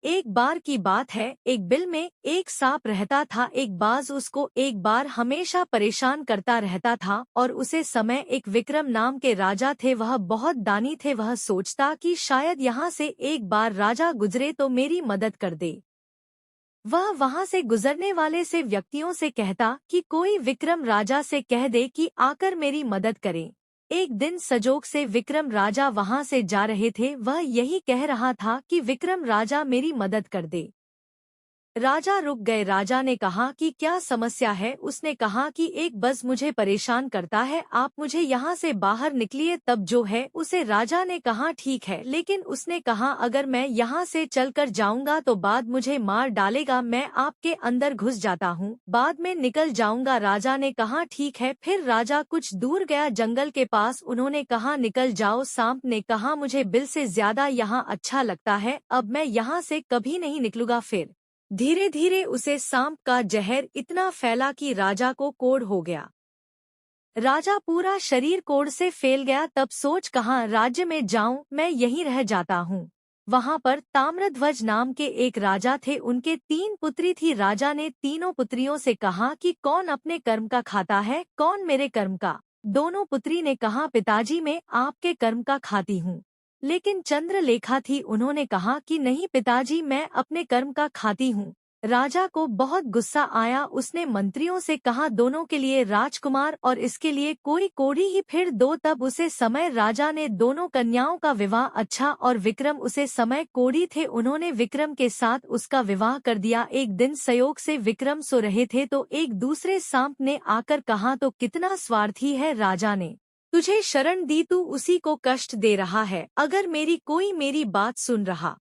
एक बार की बात है, एक बिल में एक सांप रहता था। एक बाज उसको एक बार हमेशा परेशान करता रहता था और उसे समय एक विक्रम नाम के राजा थे। वह बहुत दानी थे। वह सोचता कि शायद यहाँ से एक बार राजा गुजरे तो मेरी मदद कर दे। वह वहां से गुजरने वाले से व्यक्तियों से कहता कि कोई विक्रम राजा से कह दे कि आकर मेरी मदद करें। एक दिन संजोग से विक्रम राजा वहां से जा रहे थे। वह यही कह रहा था कि विक्रम राजा मेरी मदद कर दे। राजा रुक गए। राजा ने कहा कि क्या समस्या है। उसने कहा कि एक बस मुझे परेशान करता है, आप मुझे यहाँ से बाहर निकलिए तब जो है उसे। राजा ने कहा ठीक है, लेकिन उसने कहा अगर मैं यहाँ से चलकर जाऊंगा तो बाद मुझे मार डालेगा। मैं आपके अंदर घुस जाता हूँ, बाद में निकल जाऊंगा। राजा ने कहा ठीक है। फिर राजा कुछ दूर गया जंगल के पास। उन्होंने कहा निकल जाओ। सांप ने कहा मुझे बिल से ज्यादा यहाँ अच्छा लगता है, अब मैं यहाँ से कभी नहीं निकलूंगा। फिर धीरे धीरे उसे सांप का जहर इतना फैला कि राजा को कोढ़ हो गया। राजा पूरा शरीर कोढ़ से फैल गया। तब सोच कहाँ राज्य में जाऊं, मैं यहीं रह जाता हूँ। वहां पर ताम्रध्वज नाम के एक राजा थे। उनके 3 पुत्री थी। राजा ने तीनों पुत्रियों से कहा कि कौन अपने कर्म का खाता है, कौन मेरे कर्म का। दोनों पुत्री ने कहा पिताजी मैं आपके कर्म का खाती हूँ। लेकिन चंद्रलेखा थी, उन्होंने कहा कि नहीं पिताजी मैं अपने कर्म का खाती हूँ। राजा को बहुत गुस्सा आया। उसने मंत्रियों से कहा दोनों के लिए राजकुमार और इसके लिए कोई कोढ़ी ही फिर दो। तब उसे समय राजा ने दोनों कन्याओं का विवाह अच्छा और विक्रम उसे समय कोढ़ी थे, उन्होंने विक्रम के साथ उसका विवाह कर दिया। एक दिन संयोग से विक्रम सो रहे थे तो एक दूसरे सांप ने आकर कहा तो कितना स्वार्थी है राजा ने तुझे शरण दी, तू उसी को कष्ट दे रहा है। अगर मेरी बात सुन रहा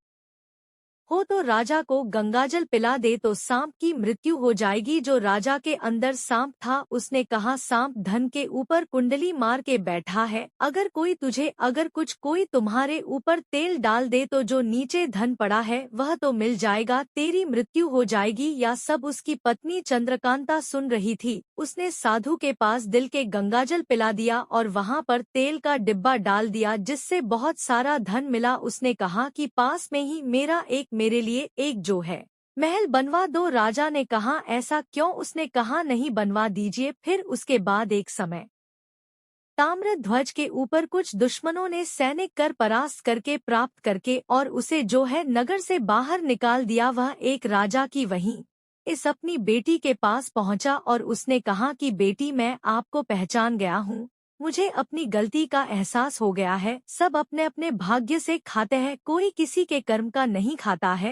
हो तो राजा को गंगाजल पिला दे तो सांप की मृत्यु हो जाएगी। जो राजा के अंदर सांप था उसने कहा सांप धन के ऊपर कुंडली मार के बैठा है। अगर कोई तुम्हारे ऊपर तेल डाल दे तो जो नीचे धन पड़ा है वह तो मिल जाएगा, तेरी मृत्यु हो जाएगी। या सब उसकी पत्नी चंद्रकांता सुन रही थी। उसने साधु के पास दिल के गंगाजल पिला दिया और वहां पर तेल का डिब्बा डाल दिया जिससे बहुत सारा धन मिला। उसने कहा कि पास में ही मेरे लिए एक जो है महल बनवा दो। राजा ने कहा ऐसा क्यों। उसने कहा नहीं बनवा दीजिए। फिर उसके बाद एक समय ताम्रध्वज के ऊपर कुछ दुश्मनों ने सैनिक कर परास्त करके प्राप्त करके और उसे जो है नगर से बाहर निकाल दिया। वह एक राजा की वहीं इस अपनी बेटी के पास पहुंचा और उसने कहा कि बेटी मैं आपको पहचान गया हूँ, मुझे अपनी गलती का एहसास हो गया है। सब अपने अपने भाग्य से खाते हैं, कोई किसी के कर्म का नहीं खाता है।